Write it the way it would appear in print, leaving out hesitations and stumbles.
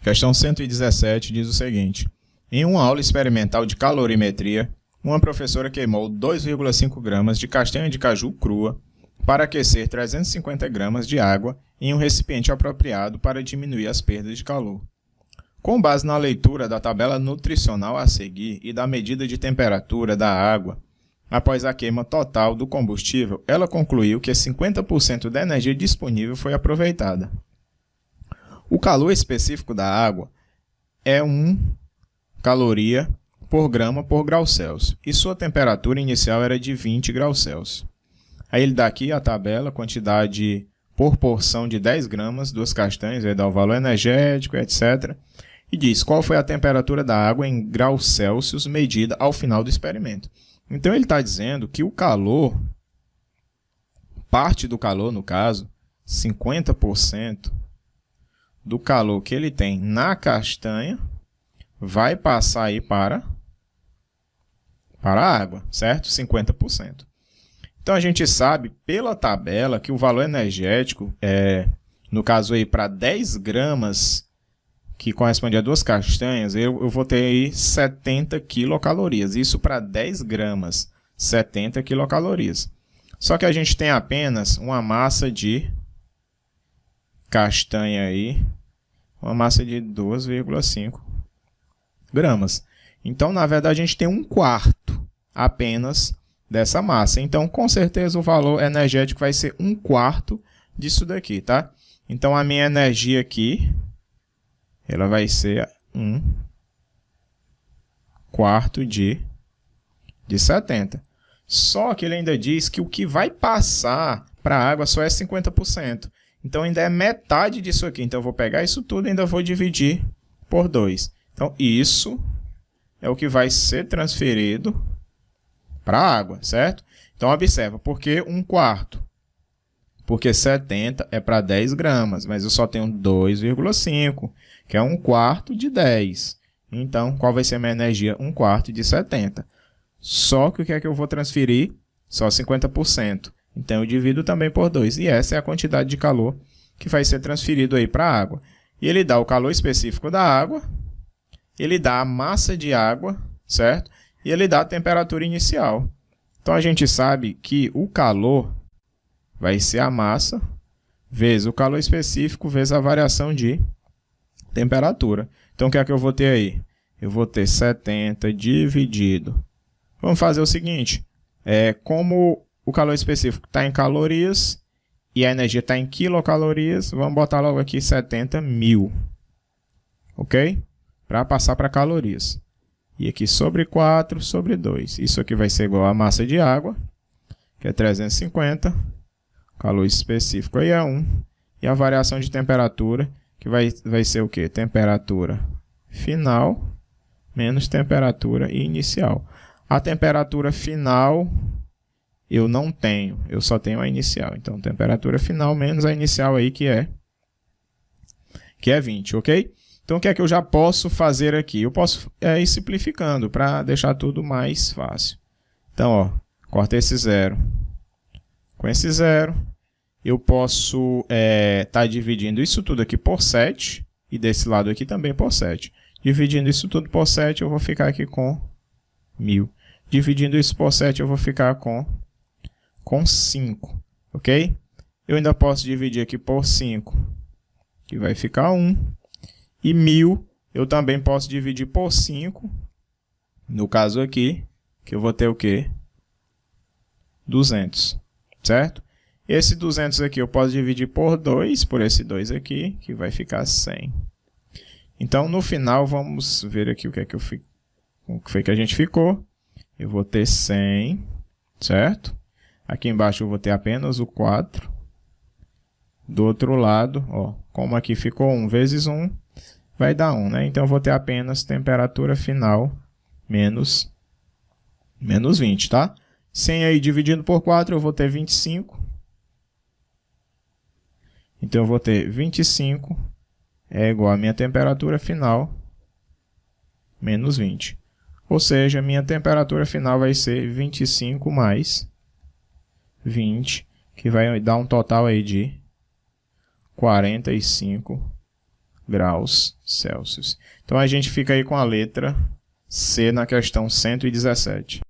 Questão 117 diz o seguinte: em uma aula experimental de calorimetria, uma professora queimou 2,5 gramas de castanha de caju crua para aquecer 350 gramas de água em um recipiente apropriado para diminuir as perdas de calor. Com base na leitura da tabela nutricional a seguir e da medida de temperatura da água, após a queima total do combustível, ela concluiu que 50% da energia disponível foi aproveitada. O calor específico da água é 1 caloria por grama por grau Celsius e sua temperatura inicial era de 20 graus Celsius. Aí ele dá aqui a tabela, quantidade por porção de 10 gramas, 2 castanhas, vai dar o valor energético, etc. E diz qual foi a temperatura da água em graus Celsius medida ao final do experimento. Então ele está dizendo que o calor, parte do calor no caso, 50% do calor que ele tem na castanha, vai passar aí para a água, certo? 50%. Então a gente sabe pela tabela que o valor energético, no caso aí para 10 gramas, que corresponde a 2 castanhas, eu vou ter aí 70 quilocalorias. Isso para 10 gramas, 70 quilocalorias. Só que a gente tem apenas uma massa de castanha aí, uma massa de 2,5 gramas. Então, na verdade, a gente tem 1/4 apenas dessa massa. Então, com certeza, o valor energético vai ser 1/4 disso daqui, tá? Então, a minha energia aqui, ela vai ser 1/4 de 70. Só que ele ainda diz que o que vai passar para a água só é 50%. Então, ainda é metade disso aqui. Então, eu vou pegar isso tudo e ainda vou dividir por 2. Então, isso é o que vai ser transferido para a água, certo? Então, observa, por que 1/4? Porque 70 é para 10 gramas, mas eu só tenho 2,5, que é 1/4 de 10. Então, qual vai ser a minha energia? 1/4 de 70. Só que o que é que eu vou transferir? Só 50%. Então, eu divido também por 2. E essa é a quantidade de calor que vai ser transferido aí para a água. E ele dá o calor específico da água, ele dá a massa de água, certo? E ele dá a temperatura inicial. Então, a gente sabe que o calor vai ser a massa vezes o calor específico vezes a variação de temperatura. Então, o que é que eu vou ter aí? Eu vou ter 70 dividido. Vamos fazer o seguinte. Como o calor específico está em calorias e a energia está em quilocalorias, vamos botar logo aqui 70.000. Ok? Para passar para calorias. E aqui sobre 4 sobre 2. Isso aqui vai ser igual a massa de água, que é 350. O calor específico aí é 1. E a variação de temperatura, que vai ser o quê? Temperatura final menos temperatura inicial. A temperatura final eu não tenho, eu só tenho a inicial. Então, temperatura final menos a inicial aí, que é 20, ok? Então, o que é que eu já posso fazer aqui? Eu posso ir simplificando para deixar tudo mais fácil. Então, ó, corta esse 0 com esse 0. Eu posso estar dividindo isso tudo aqui por 7 e desse lado aqui também por 7. Dividindo isso tudo por 7, eu vou ficar aqui com 1.000. Dividindo isso por 7, eu vou ficar com 5, ok? Eu ainda posso dividir aqui por 5, que vai ficar 1. E 1.000 eu também posso dividir por 5, no caso aqui, que eu vou ter o quê? 200, certo? Esse 200 aqui eu posso dividir por 2, por esse 2 aqui, que vai ficar 100. Então, no final, vamos ver aqui o que foi que a gente ficou. Eu vou ter 100, certo? Aqui embaixo eu vou ter apenas o 4. Do outro lado, ó, como aqui ficou 1 vezes 1, vai dar 1, né? Então, eu vou ter apenas temperatura final menos 20, tá? 100 aí dividido por 4, eu vou ter 25. Então, eu vou ter 25 é igual a minha temperatura final menos 20. Ou seja, minha temperatura final vai ser 25 mais 20, que vai dar um total aí de 45 graus Celsius. Então a gente fica aí com a letra C na questão 117.